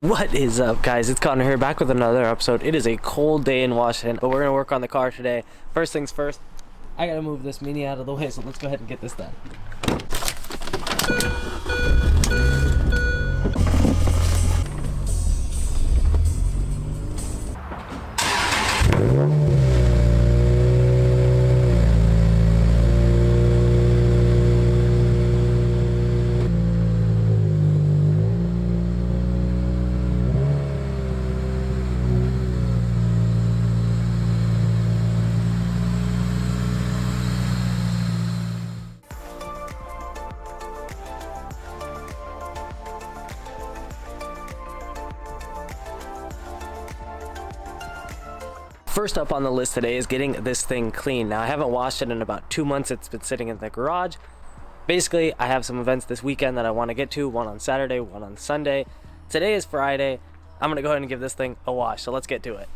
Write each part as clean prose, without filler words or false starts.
What is up, guys? It's Connor here, back with another episode. It is a cold day in Washington, but we're gonna work on the car today. First things first, I gotta move this Mini out of the way, so let's go ahead and get this done. First up on the list today is getting this thing clean. Now, I haven't washed it in about 2 months. It's been sitting in the garage. Basically, I have some events this weekend that I want to get to, one on Saturday, one on Sunday. Today is Friday. I'm gonna go ahead and give this thing a wash, so let's get to it.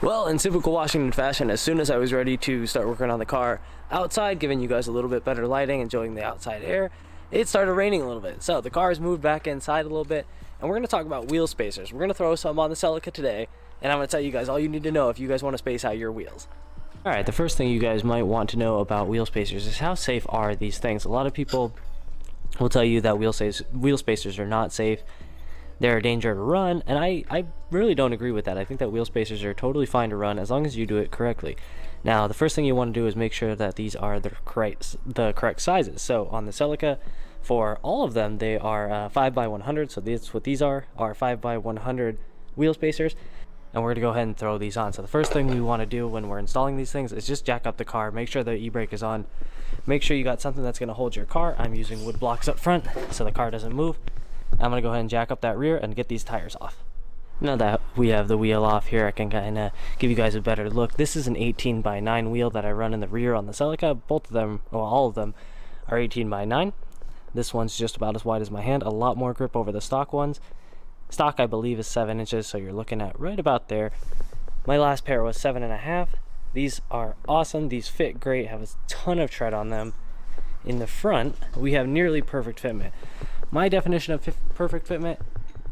Well, in typical Washington fashion, as soon as I was ready to start working on the car outside, giving you guys a little bit better lighting, enjoying the outside air, it started raining a little bit. So the car has moved back inside a little bit, and we're going to talk about wheel spacers. We're going to throw some on the Celica today, and I'm going to tell you guys all you need to know if you guys want to space out your wheels. Alright, the first thing you guys might want to know about wheel spacers is how safe are these things. A lot of people will tell you that wheel spacers are not safe. They're a danger to run, and I really don't agree with that. I think that wheel spacers are totally fine to run as long as you do it correctly. Now, the first thing you want to do is make sure that these are the correct sizes. So on the Celica, for all of them, they are 5x100. So that's what these are 5x100 wheel spacers. And we're going to go ahead and throw these on. So the first thing we want to do when we're installing these things is just jack up the car. Make sure the e-brake is on. Make sure you got something that's going to hold your car. I'm using wood blocks up front so the car doesn't move. I'm going to go ahead and jack up that rear and get these tires off. Now that we have the wheel off here, I can kind of give you guys a better look. This is an 18x9 wheel that I run in the rear on the Celica. Both of them, well, all of them are 18x9. This one's just about as wide as my hand. A lot more grip over the stock ones. Stock, I believe, is 7 inches, so you're looking at right about there. My last pair was 7.5. These are awesome. These fit great, have a ton of tread on them. In the front, we have nearly perfect fitment. My definition of perfect fitment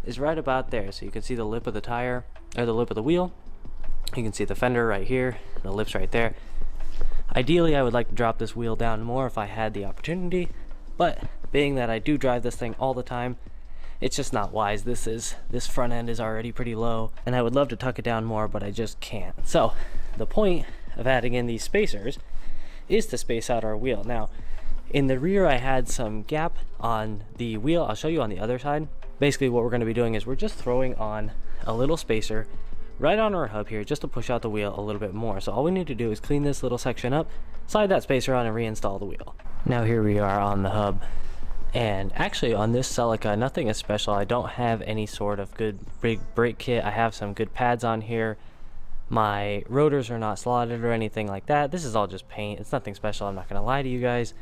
is right about there. So you can see the lip of the tire, or the lip of the wheel. You can see the fender right here, the lips right there. Ideally, I would like to drop this wheel down more if I had the opportunity, but being that I do drive this thing all the time, it's just not wise. This front end is already pretty low, and I would love to tuck it down more, but I just can't. So the point of adding in these spacers is to space out our wheel. Now, in the rear, I had some gap on the wheel. I'll show you on the other side. Basically, what we're going to be doing is we're just throwing on a little spacer right on our hub here just to push out the wheel a little bit more. So all we need to do is clean this little section up, slide that spacer on, and reinstall the wheel. Now here we are on the hub. And actually on this Celica, nothing is special. I don't have any sort of good big brake kit. I have some good pads on here. My rotors are not slotted or anything like that. This is all just paint. It's nothing special. I'm not going to lie to you guys.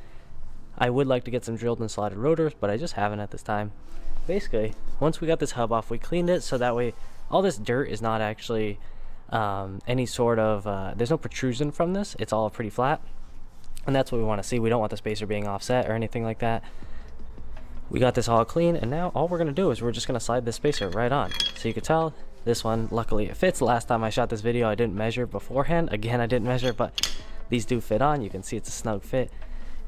I would like to get some drilled and slotted rotors, but I just haven't at this time. Basically, once we got this hub off, we cleaned it so that way all this dirt is not actually any sort of, there's no protrusion from this. It's all pretty flat, and that's what we want to see. We don't want the spacer being offset or anything like that. We got this all clean, and now all we're going to do is we're just going to slide this spacer right on. So you can tell this one, luckily it fits. Last time I shot this video, I didn't measure beforehand. Again, I didn't measure, but these do fit on. You can see it's a snug fit.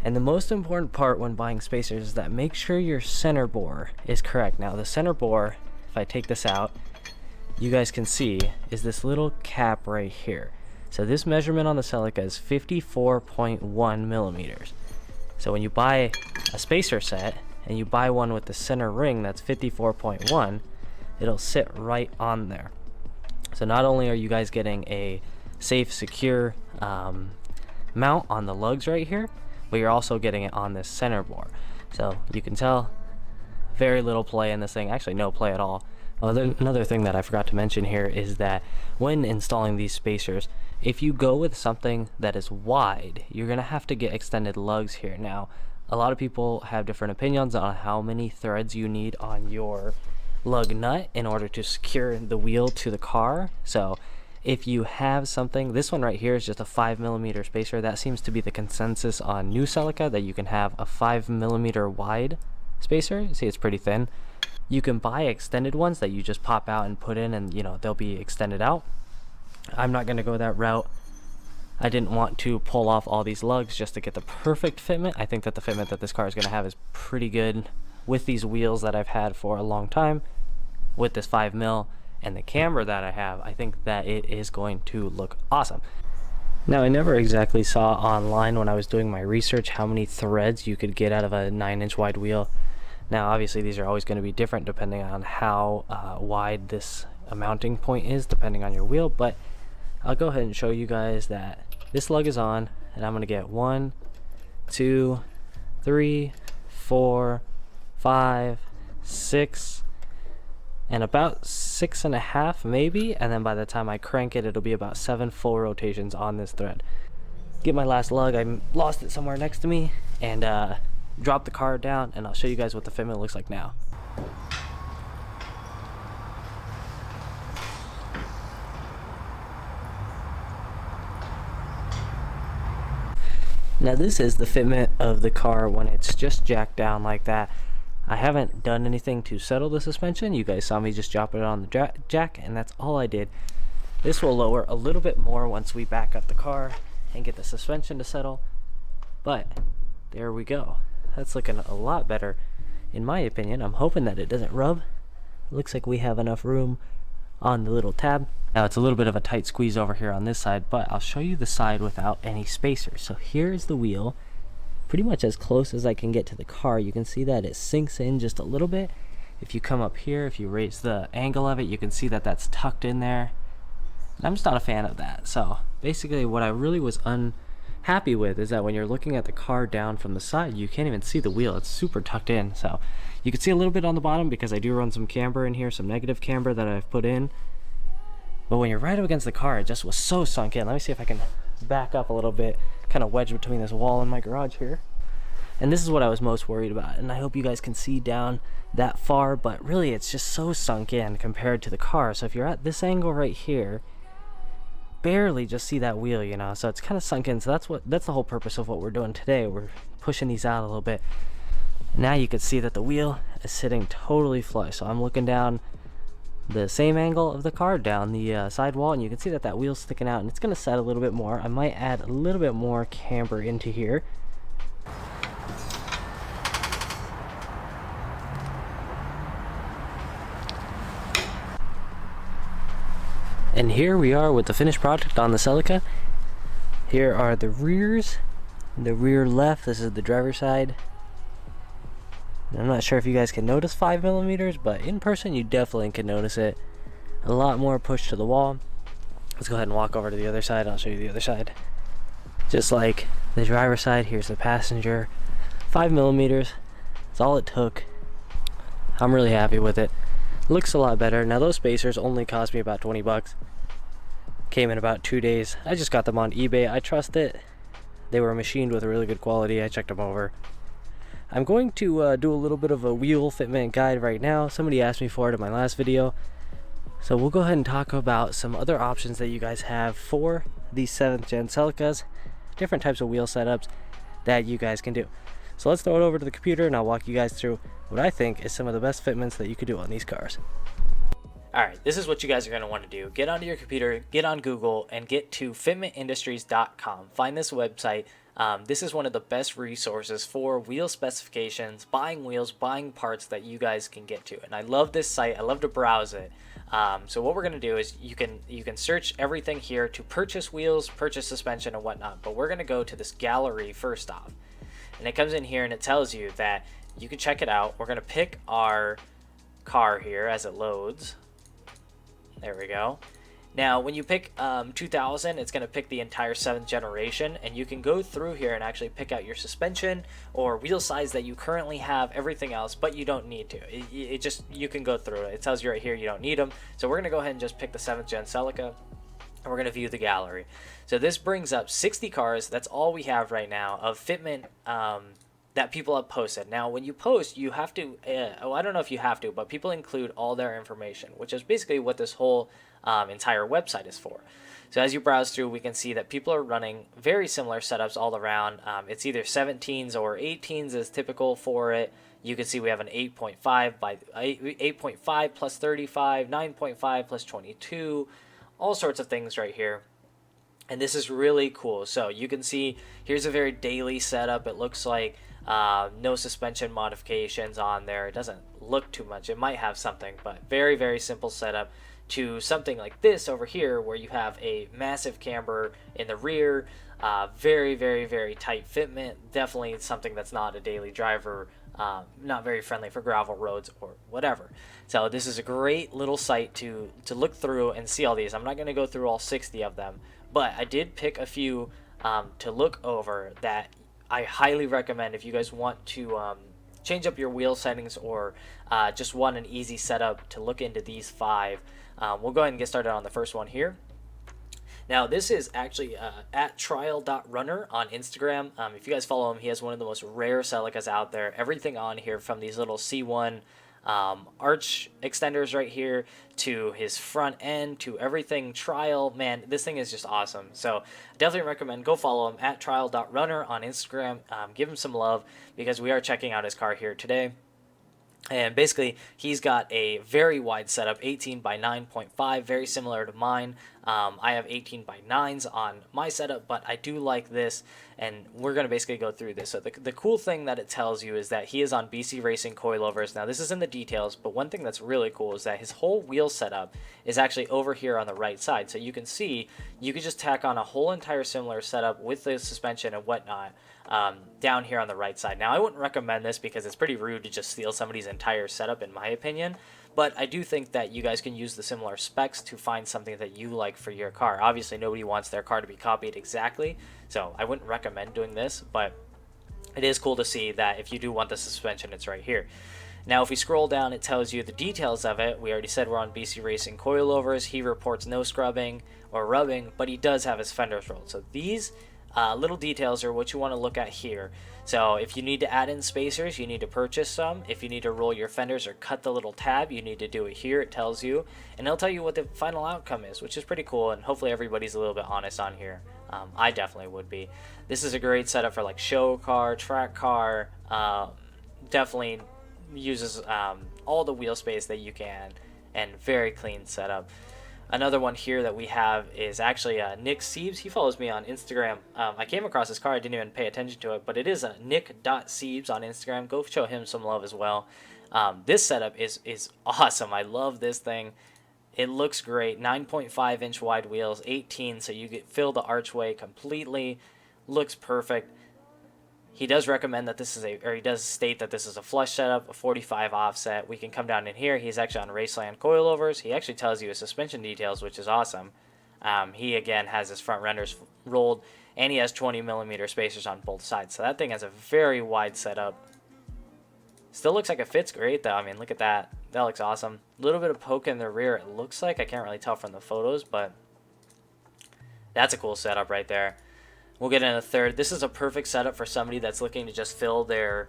And the most important part when buying spacers is that make sure your center bore is correct. Now the center bore, if I take this out, you guys can see is this little cap right here. So this measurement on the Celica is 54.1 millimeters. So when you buy a spacer set and you buy one with the center ring that's 54.1, it'll sit right on there. So not only are you guys getting a safe, secure mount on the lugs right here, but you're also getting it on this center bore. So you can tell very little play in this thing, actually no play at all. Another thing that I forgot to mention here is that when installing these spacers, if you go with something that is wide, you're gonna have to get extended lugs here. Now, a lot of people have different opinions on how many threads you need on your lug nut in order to secure the wheel to the car. So if you have something, this one right here is just a 5mm spacer. That seems to be the consensus on new Celica, that you can have a 5mm wide spacer. See, it's pretty thin. You can buy extended ones that you just pop out and put in, and they'll be extended out. I'm not going to go that route. I didn't want to pull off all these lugs just to get the perfect fitment. I think that the fitment that this car is going to have is pretty good with these wheels that I've had for a long time, with this 5mm and the camber that I have. I think that it is going to look awesome. Now, I never exactly saw online when I was doing my research how many threads you could get out of a 9-inch wide wheel. Now, obviously, these are always going to be different depending on how wide this mounting point is, depending on your wheel, but I'll go ahead and show you guys that this lug is on, and I'm going to get 1, 2, 3, 4, 5, 6, and about 6.5 maybe, and then by the time I crank it, it'll be about 7 full rotations on this thread. Get my last lug. I lost it somewhere next to me, and drop the car down, and I'll show you guys what the fitment looks like now. Now, this is the fitment of the car when it's just jacked down like that. I haven't done anything to settle the suspension. You guys saw me just drop it on the jack, and that's all I did. This will lower a little bit more once we back up the car and get the suspension to settle, but there we go. That's looking a lot better in my opinion. I'm hoping that it doesn't rub. It looks like we have enough room on the little tab. Now, it's a little bit of a tight squeeze over here on this side, but I'll show you the side without any spacers. So here's the wheel, pretty much as close as I can get to the car. You can see that it sinks in just a little bit. If you come up here, if you raise the angle of it, you can see that that's tucked in there. And I'm just not a fan of that. So basically what I really was unhappy with is that when you're looking at the car down from the side, you can't even see the wheel. It's super tucked in. So you can see a little bit on the bottom because I do run some camber in here, some negative camber that I've put in. But when you're right up against the car, it just was so sunk in. Let me see if I can back up a little bit, kind of wedged between this wall and my garage here. And this is what I was most worried about, and I hope you guys can see down that far, but really it's just so sunk in compared to the car. So if you're at this angle right here, barely just see that wheel, you know, so it's kind of sunk in. So that's the whole purpose of what we're doing today. We're pushing these out a little bit. Now you can see that the wheel is sitting totally flush. So I'm looking down the same angle of the car, down the side wall, and you can see that that wheel's sticking out, and it's going to set a little bit more. I might add a little bit more camber into here. And here we are with the finished product on the Celica. Here are the rears. The rear left, this is the driver's side. I'm not sure if you guys can notice 5mm, but in person you definitely can notice it. A lot more push to the wall. Let's go ahead and walk over to the other side. I'll show you the other side. Just like the driver's side, here's the passenger. 5mm, that's all it took. I'm really happy with it. Looks a lot better. Now those spacers only cost me about 20 bucks. Came in about 2 days. I just got them on eBay. I trust it. They were machined with really good quality. I checked them over. I'm going to do a little bit of a wheel fitment guide right now. Somebody asked me for it in my last video. So we'll go ahead and talk about some other options that you guys have for these 7th gen Celicas. Different types of wheel setups that you guys can do. So let's throw it over to the computer and I'll walk you guys through what I think is some of the best fitments that you could do on these cars. Alright, this is what you guys are going to want to do. Get onto your computer, get on Google, and get to fitmentindustries.com. Find this website. This is one of the best resources for wheel specifications, buying wheels, buying parts that you guys can get to. And I love this site. I love to browse it. So what we're going to do is you can search everything here to purchase wheels, purchase suspension, and whatnot. But we're going to go to this gallery first off. And it comes in here and it tells you that you can check it out. We're going to pick our car here as it loads. There we go. Now, when you pick 2000, it's going to pick the entire 7th generation, and you can go through here and actually pick out your suspension or wheel size that you currently have, everything else, but you don't need to. It just, you can go through it. It tells you right here you don't need them. So we're going to go ahead and just pick the 7th gen Celica, and we're going to view the gallery. So this brings up 60 cars. That's all we have right now of fitment that people have posted. Now, when you post, you have to, I don't know if you have to, but people include all their information, which is basically what this whole entire website is for. So as you browse through, we can see that people are running very similar setups all around. It's either 17s or 18s is typical for it. You can see we have an 8.5 by 8.5 plus 35, 9.5 plus 22, all sorts of things right here. And this is really cool. So you can see here's a very daily setup. It looks like no suspension modifications on there. It doesn't look too much. It might have something, but very, very simple setup to something like this over here where you have a massive camber in the rear, very, very, very tight fitment. Definitely something that's not a daily driver, not very friendly for gravel roads or whatever. So this is a great little site to look through and see all these. I'm not going to go through all 60 of them, but I did pick a few to look over that I highly recommend if you guys want to change up your wheel settings or just want an easy setup to look into these 5. We'll go ahead and get started on the first one here. Now, this is actually at trial.runner on Instagram. If you guys follow him, he has one of the most rare Celicas out there. Everything on here from these little C1 arch extenders right here to his front end to everything trial. Man, this thing is just awesome. So definitely recommend go follow him at trial.runner on Instagram. Give him some love because we are checking out his car here today. And basically, he's got a very wide setup, 18 by 9.5, very similar to mine. I have 18 by 9s on my setup, but I do like this, and we're going to basically go through this. So the cool thing that it tells you is that he is on BC Racing coilovers. Now, this is in the details, but one thing that's really cool is that his whole wheel setup is actually over here on the right side. So you can see, you could just tack on a whole entire similar setup with the suspension and whatnot. Down here on the right side. Now, I wouldn't recommend this because it's pretty rude to just steal somebody's entire setup, in my opinion, but I do think that you guys can use the similar specs to find something that you like for your car. Obviously, nobody wants their car to be copied exactly, so I wouldn't recommend doing this, but it is cool to see that if you do want the suspension, it's right here. Now, if we scroll down, it tells you the details of it. We already said we're on BC Racing coilovers. He reports no scrubbing or rubbing, but he does have his fenders rolled. So these little details are what you want to look at here. So if you need to add in spacers, you need to purchase some. If you need to roll your fenders or cut the little tab, you need to do it here. It tells you, and it'll tell you what the final outcome is, which is pretty cool, and hopefully everybody's a little bit honest on here. I definitely would be. This is a great setup for like show car, track car. Definitely uses all the wheel space that you can, and very clean setup. Another one here that we have is actually Nick Siebes. He follows me on Instagram. I came across his car. I didn't even pay attention to it, but it is a nick.siebes on Instagram. Go show him some love as well. This setup is awesome. I love this thing. It looks great. 9.5 inch wide wheels, 18, so you get fill the archway completely. Looks perfect. He does recommend that this is he does state that this is a flush setup, a 45 offset. We can come down in here. He's actually on Raceland coilovers. He actually tells you his suspension details, which is awesome. He, again, has his front renders rolled, and he has 20mm spacers on both sides. So that thing has a very wide setup. Still looks like it fits great, though. I mean, look at that. That looks awesome. A little bit of poke in the rear, it looks like. I can't really tell from the photos, but that's a cool setup right there. We'll get in a third. This is a perfect setup for somebody that's looking to just fill their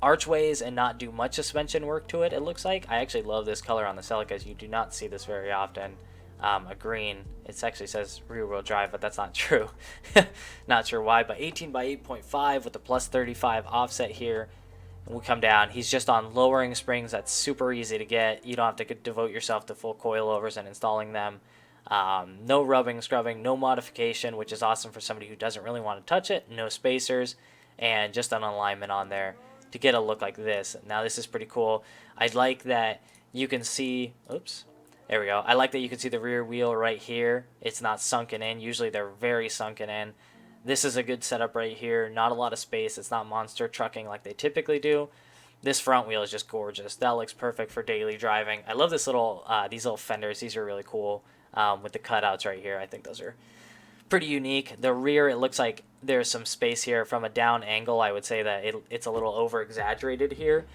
archways and not do much suspension work to it, it looks like. I actually love this color on the Celicas. You do not see this very often. A green. It actually says rear-wheel drive, but that's not true. Not sure why, but 18 by 8.5 with the plus 35 offset here. And we come down. He's just on lowering springs. That's super easy to get. You don't have to devote yourself to full coilovers and installing them. No rubbing, scrubbing, no modification, which is awesome for somebody who doesn't really want to touch it. No spacers, and just an alignment on there to get a look like this. Now, this is pretty cool. I like that you can see, oops, there we go. I like that you can see the rear wheel right here. It's not sunken in. Usually they're very sunken in. This is a good setup right here. Not a lot of space. It's not monster trucking like they typically do. This front wheel is just gorgeous. That looks perfect for daily driving. I love this little, these little fenders. These are really cool. With the cutouts right here. I think those are pretty unique. The rear, it looks like there's some space here from a down angle. I would say that it's a little over exaggerated here,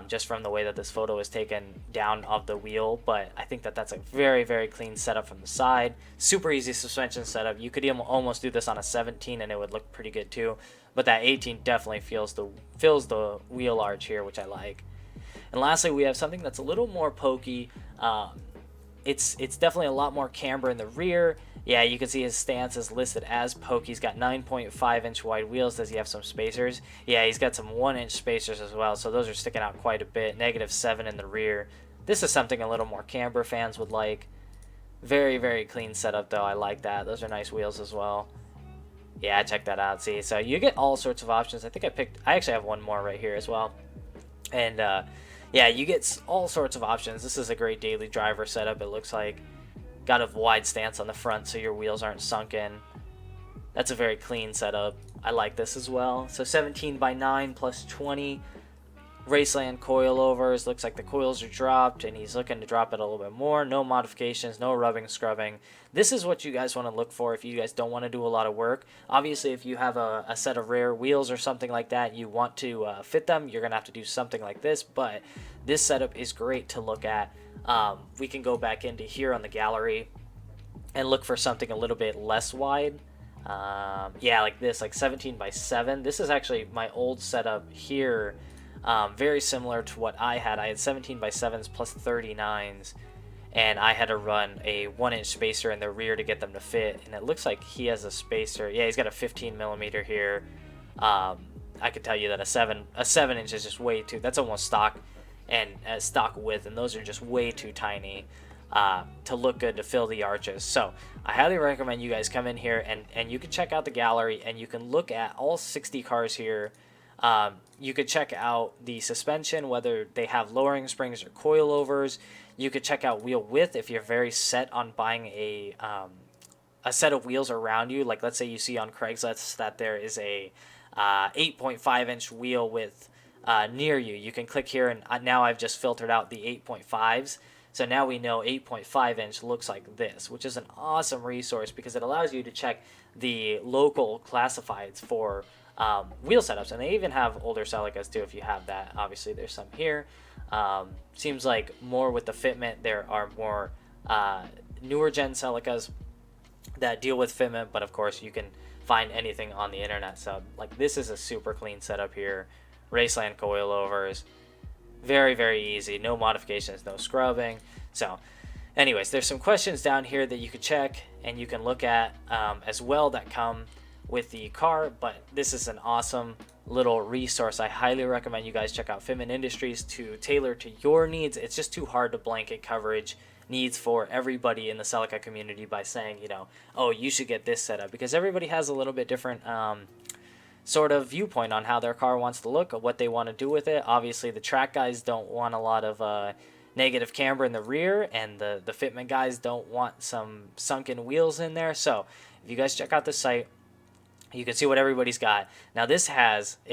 just from the way that this photo is taken down of the wheel, but I think that that's a very, very clean setup from the side. Super easy suspension setup. You could almost do this on a 17 and it would look pretty good too, but that 18 definitely fills the wheel arch here, which I like. And lastly, we have something that's a little more pokey. it's definitely a lot more camber in the rear. Yeah, you can see his stance is listed as poke. He's got 9.5 inch wide wheels. Does he have some spacers? Yeah, he's got some 1 inch spacers as well, so those are sticking out quite a bit. -7 in the rear. This is something a little more camber fans would like. Very, very clean setup though. I like that. Those are nice wheels as well. Yeah, check that out. See, so you get all sorts of options. I think I actually have one more right here as well. And yeah, you get all sorts of options. This is a great daily driver setup, it looks like. Got a wide stance on the front so your wheels aren't sunken. That's a very clean setup. I like this as well. So 17x9 plus 20. Raceland coilovers. Looks like the coils are dropped, and he's looking to drop it a little bit more. No modifications, no rubbing, scrubbing. This is what you guys want to look for if you guys don't want to do a lot of work. Obviously, if you have a set of rare wheels or something like that, you want to fit them, you're going to have to do something like this, but this setup is great to look at. We can go back into here on the gallery and look for something a little bit less wide. Yeah, like this, like 17x7. This is actually my old setup here. Very similar to what I had. I had 17x7s plus 39s, and I had to run a 1 inch spacer in the rear to get them to fit, and it looks like he has a spacer. Yeah, he's got a 15 millimeter here. I could tell you that a 7 inch is just way too, that's almost stock and stock width, and those are just way too tiny to look good to fill the arches. So I highly recommend you guys come in here and you can check out the gallery, and you can look at all 60 cars here. You could check out the suspension, whether they have lowering springs or coilovers. You could check out wheel width if you're very set on buying a set of wheels around you. Like, let's say you see on Craigslist that there is a 8.5 inch wheel width near you. You can click here, and now I've just filtered out the 8.5s. So now we know 8.5 inch looks like this, which is an awesome resource because it allows you to check the local classifieds for wheel setups, and they even have older Celicas too if you have that. Obviously there's some here. Seems like more with the fitment there are more newer gen Celicas that deal with fitment, but of course you can find anything on the internet. So like, this is a super clean setup here. Raceland coilovers, very, very easy, no modifications, no scrubbing. So anyways, there's some questions down here that you could check and you can look at as well that come with the car, but this is an awesome little resource. I highly recommend you guys check out Fitment Industries to tailor to your needs. It's just too hard to blanket coverage needs for everybody in the Celica community by saying, you know, oh, you should get this setup, because everybody has a little bit different sort of viewpoint on how their car wants to look, or what they want to do with it. Obviously the track guys don't want a lot of negative camber in the rear, and the fitment guys don't want some sunken wheels in there. So if you guys check out the site, you can see what everybody's got. Now it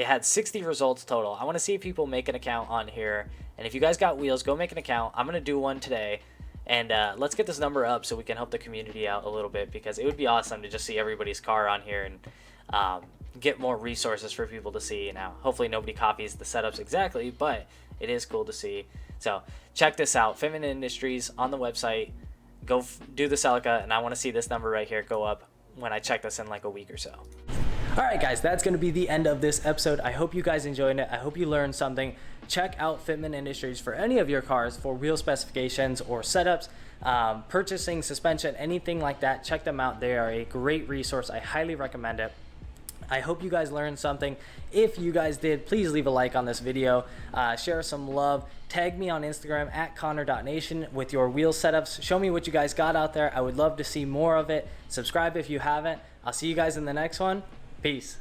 had 60 results total. I want to see people make an account on here, and if you guys got wheels, go make an account. I'm going to do one today, and let's get this number up so we can help the community out a little bit, because it would be awesome to just see everybody's car on here and get more resources for people to see. Now hopefully nobody copies the setups exactly, but it is cool to see. So check this out, Fitment Industries on the website. Go do the Celica, and I want to see this number right here go up when I check this in like a week or so. Alright guys, that's going to be the end of this episode. I hope you guys enjoyed it. I hope you learned something. Check out Fitment Industries for any of your cars for wheel specifications or setups, purchasing, suspension, anything like that. Check them out. They are a great resource. I highly recommend it. I hope you guys learned something. If you guys did, please leave a like on this video. Share some love. Tag me on Instagram at Connor.nation with your wheel setups. Show me what you guys got out there. I would love to see more of it. Subscribe if you haven't. I'll see you guys in the next one. Peace.